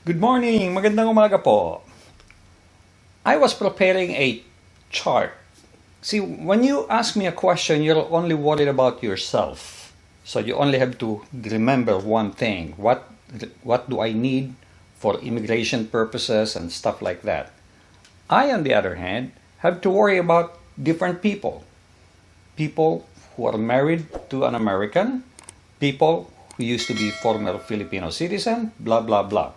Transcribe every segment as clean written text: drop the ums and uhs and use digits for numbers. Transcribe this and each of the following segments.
Good morning! Magandang umaga po. I was preparing a chart. See, when you ask me a question, you're only worried about yourself. So you only have to remember one thing. What do I need for immigration purposes and stuff like that? I, on the other hand, have to worry about different people. People who are married to an American, people who used to be former Filipino citizen, blah, blah, blah.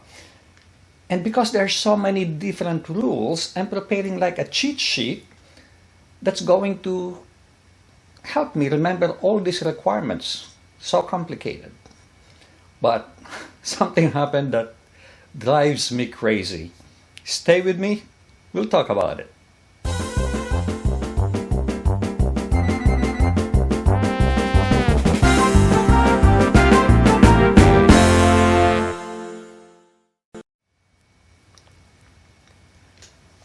And because there are so many different rules, I'm preparing like a cheat sheet that's going to help me remember all these requirements. So complicated. But something happened that drives me crazy. Stay with me, we'll talk about it.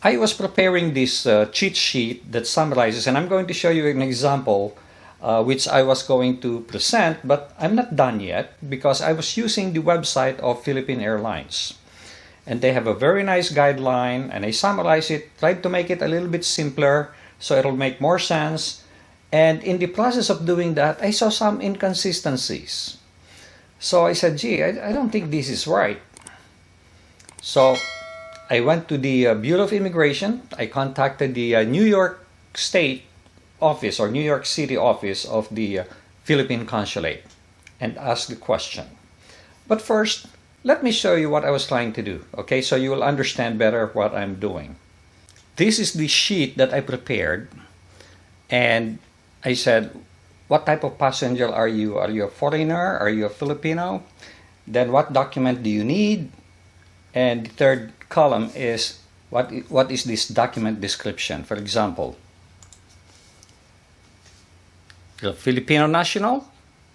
I was preparing this cheat sheet that summarizes, and I'm going to show you an example which I was going to present, but I'm not done yet because I was using the website of Philippine Airlines. And they have a very nice guideline, and I summarize it, tried to make it a little bit simpler so it'll make more sense. And in the process of doing that, I saw some inconsistencies. So I said, gee, I don't think this is right. So I went to the Bureau of Immigration. I contacted the New York State office or New York City office of the Philippine Consulate and asked the question. But first, let me show you what I was trying to do, okay? So you will understand better what I'm doing. This is the sheet that I prepared, and I said, what type of passenger are you? Are you a foreigner? Are you a Filipino? Then what document do you need? And the third column is what is this document description. For example, you're a Filipino national,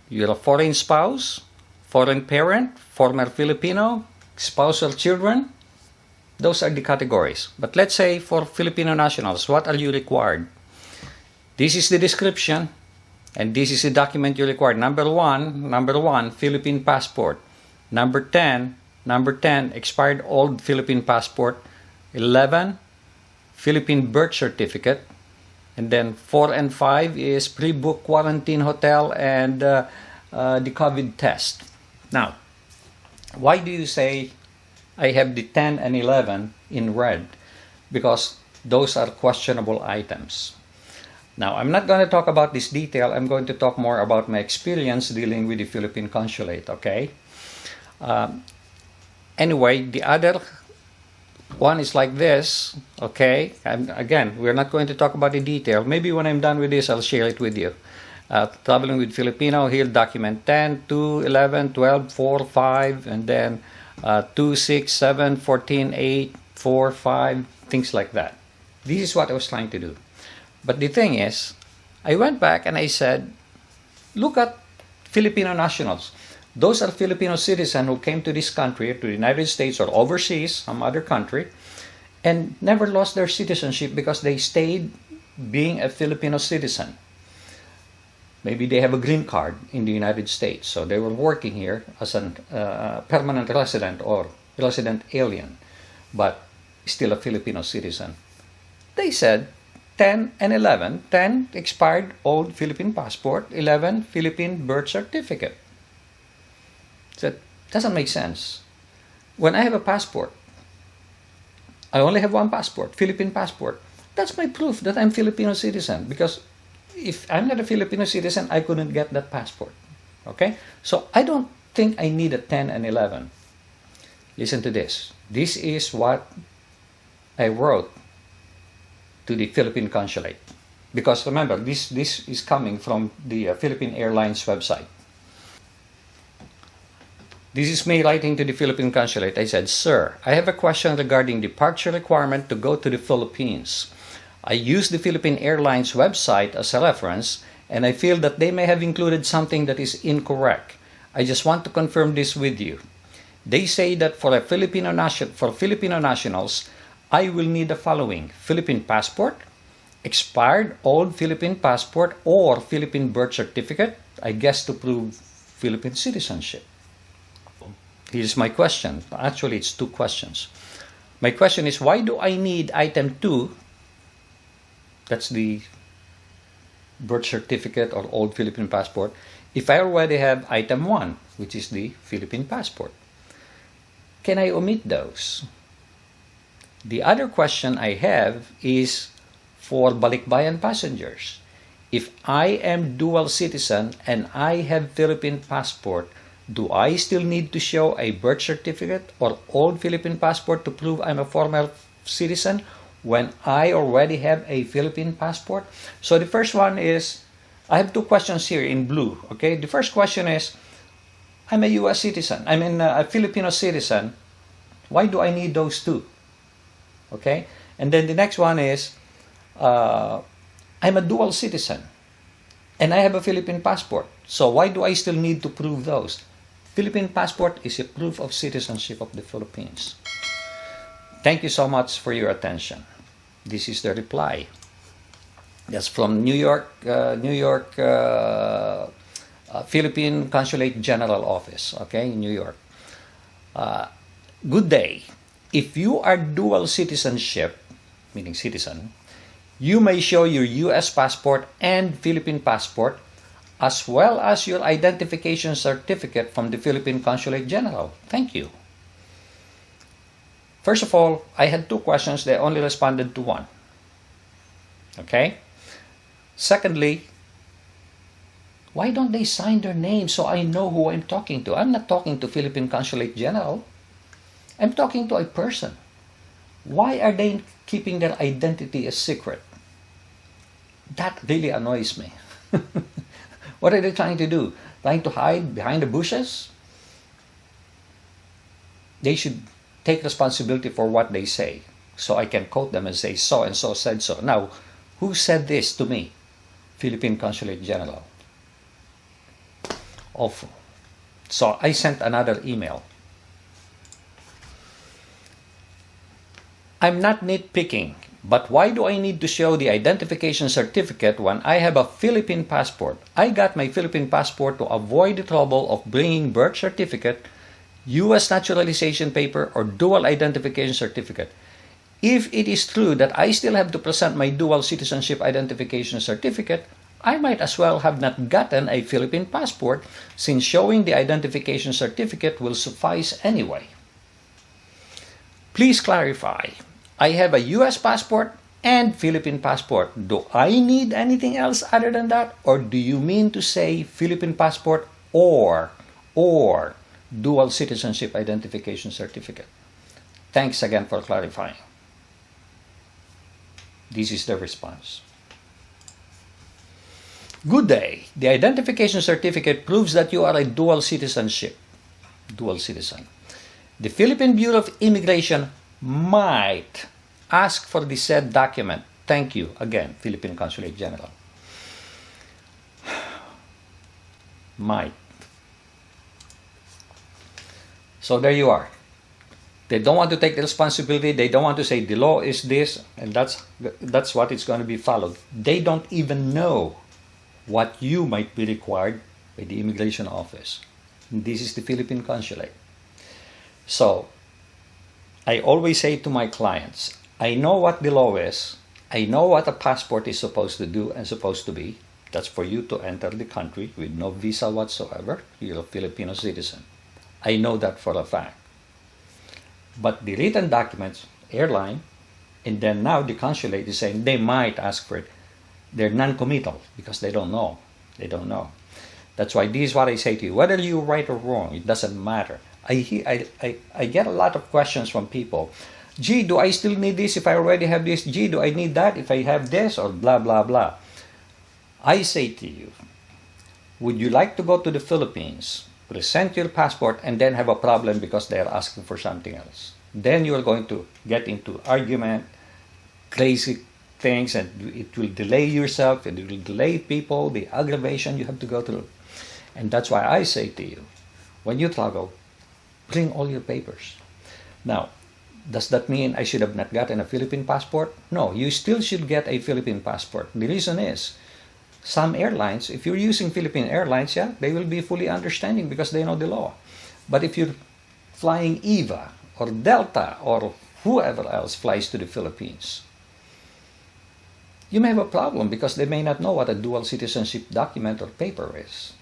you're a foreign spouse, foreign parent, former Filipino, spousal children. Those are the categories. But let's say for Filipino nationals, what are you required? This is the description, and this is the document you required. Number one, Philippine passport. Number 10, expired old Philippine passport. 11, Philippine birth certificate. And then 4 and 5 is pre-book quarantine hotel and the COVID test. Now, why do you say I have the 10 and 11 in red? Because those are questionable items. Now, I'm not going to talk about this detail. I'm going to talk more about my experience dealing with the Philippine Consulate, okay? Anyway, the other one is like this, okay? Again, we're not going to talk about the detail. Maybe when I'm done with this, I'll share it with you. Traveling with Filipino, here document 10, 2, 11, 12, 4, 5, and then 2, 6, 7, 14, 8, 4, 5, things like that. This is what I was trying to do. But the thing is, I went back and I said, look at Filipino nationals. Those are Filipino citizens who came to this country, to the United States or overseas, some other country, and never lost their citizenship because they stayed being a Filipino citizen. Maybe they have a green card in the United States, so they were working here as a permanent resident or resident alien, but still a Filipino citizen. They said 10 and 11, 10 expired old Philippine passport, 11 Philippine birth certificate. That doesn't make sense. When I have a passport, I only have one passport, Philippine passport. That's my proof that I'm Filipino citizen, because if I'm not a Filipino citizen, I couldn't get that passport. Okay? So I don't think I need a 10 and 11. Listen to this. This is what I wrote to the Philippine Consulate. Because remember, this is coming from the Philippine Airlines website. This is me writing to the Philippine Consulate. I said, Sir, I have a question regarding departure requirement to go to the Philippines. I used the Philippine Airlines website as a reference, and I feel that they may have included something that is incorrect. I just want to confirm this with you. They say that for Filipino nationals, I will need the following: Philippine passport, expired old Philippine passport or Philippine birth certificate, I guess to prove Philippine citizenship. Here's my question. Actually, it's two questions. My question is, why do I need item 2, that's the birth certificate or old Philippine passport, if I already have item 1, which is the Philippine passport? Can I omit those? The other question I have is for balikbayan passengers. If I am dual citizen and I have Philippine passport, do I still need to show a birth certificate or old Philippine passport to prove I'm a former citizen when I already have a Philippine passport? So the first one is, I have two questions here in blue. Okay, the first question is, I'm a U.S. citizen. I'm a Filipino citizen. Why do I need those two? Okay, and then the next one is, I'm a dual citizen and I have a Philippine passport. So why do I still need to prove those? Philippine passport is a proof of citizenship of the Philippines. Thank you so much for your attention. This is the reply. That's from New York, Philippine Consulate General Office, okay, in New York. Good day. If you are dual citizenship, meaning citizen, you may show your U.S. passport and Philippine passport as well as your identification certificate from the Philippine Consulate General. Thank you. First of all, I had two questions. They only responded to one. Okay? Secondly, why don't they sign their name so I know who I'm talking to? I'm not talking to Philippine Consulate General. I'm talking to a person. Why are they keeping their identity a secret? That really annoys me. What are they trying to do? Trying to hide behind the bushes? They should take responsibility for what they say, so I can quote them and say, so and so said so. Now, who said this to me? Philippine Consulate General. Awful. So I sent another email. I'm not nitpicking, but why do I need to show the identification certificate when I have a Philippine passport? I got my Philippine passport to avoid the trouble of bringing birth certificate, U.S. naturalization paper, or dual identification certificate. If it is true that I still have to present my dual citizenship identification certificate, I might as well have not gotten a Philippine passport, since showing the identification certificate will suffice anyway. Please clarify. I have a U.S. passport and Philippine passport. Do I need anything else other than that? Or do you mean to say Philippine passport or dual citizenship identification certificate? Thanks again for clarifying. This is the response. Good day. The identification certificate proves that you are a dual citizen. The Philippine Bureau of Immigration might ask for the said document. Thank you again, Philippine Consulate General. Might. So there you are. They don't want to take the responsibility. They don't want to say the law is this, and that's what it's going to be followed. They don't even know what you might be required by the immigration office. This is the Philippine Consulate. So I always say to my clients, I know what the law is. I know what a passport is supposed to do and supposed to be. That's for you to enter the country with no visa whatsoever. You're a Filipino citizen. I know that for a fact. But the written documents, airline, and then now the consulate is saying they might ask for it. They're non-committal because they don't know. They don't know. That's why this is what I say to you. Whether you're right or wrong, it doesn't matter. I get a lot of questions from people. Gee, do I still need this if I already have this? Gee, do I need that if I have this? Or blah, blah, blah. I say to you, would you like to go to the Philippines, present your passport, and then have a problem because they are asking for something else? Then you are going to get into argument, crazy things, and it will delay yourself, and it will delay people, the aggravation you have to go through. And that's why I say to you, when you travel, bring all your papers. Now, does that mean I should have not gotten a Philippine passport? No, you still should get a Philippine passport. The reason is, some airlines, if you're using Philippine Airlines, yeah, they will be fully understanding because they know the law. But if you're flying EVA or Delta or whoever else flies to the Philippines, you may have a problem because they may not know what a dual citizenship document or paper is.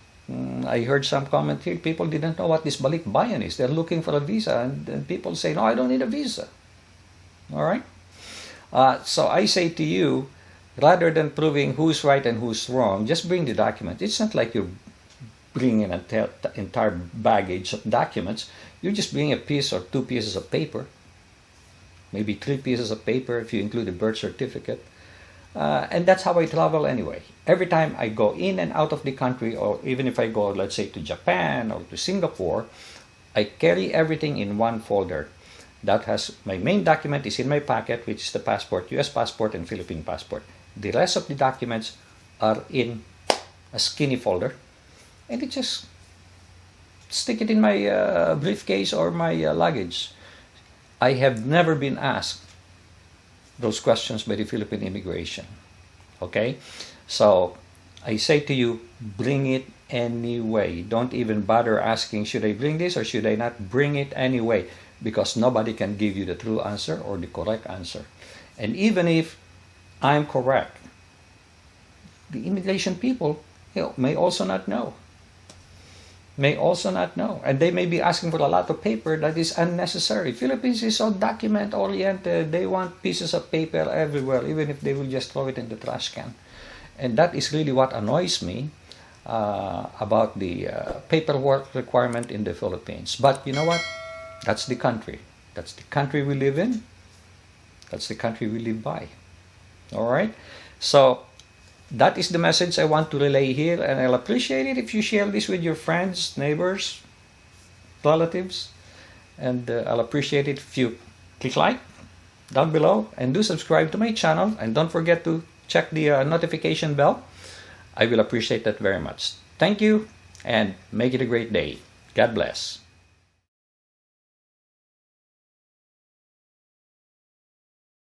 I heard some comment here, people didn't know what this balikbayan is. They're looking for a visa, and people say, no, I don't need a visa. All right? So I say to you, rather than proving who's right and who's wrong, just bring the document. It's not like you're bringing an entire baggage of documents. You just bring a piece or 2 pieces of paper, maybe 3 pieces of paper if you include a birth certificate. And that's how I travel anyway. Every time I go in and out of the country, or even if I go, let's say, to Japan or to Singapore, I carry everything in one folder. That has my main document is in my packet, which is the passport, US passport and Philippine passport. The rest of the documents are in a skinny folder, and it just stick it in my briefcase or my luggage. I have never been asked those questions by the Philippine immigration. Okay? So I say to you, bring it anyway. Don't even bother asking, should I bring this or should I not? Bring it anyway, because nobody can give you the true answer or the correct answer. And even if I'm correct, the immigration people may also not know. And they may be asking for a lot of paper that is unnecessary. Philippines is so document oriented. They want pieces of paper everywhere, even if they will just throw it in the trash can. And that is really what annoys me about the paperwork requirement in the Philippines. But you know what? That's the country. That's the country we live in. That's the country we live by. All right? So that is the message I want to relay here, and I'll appreciate it if you share this with your friends, neighbors, relatives, and I'll appreciate it if you click like down below and do subscribe to my channel, and don't forget to check the notification bell. I will appreciate that very much. Thank you, and make it a great day. God bless.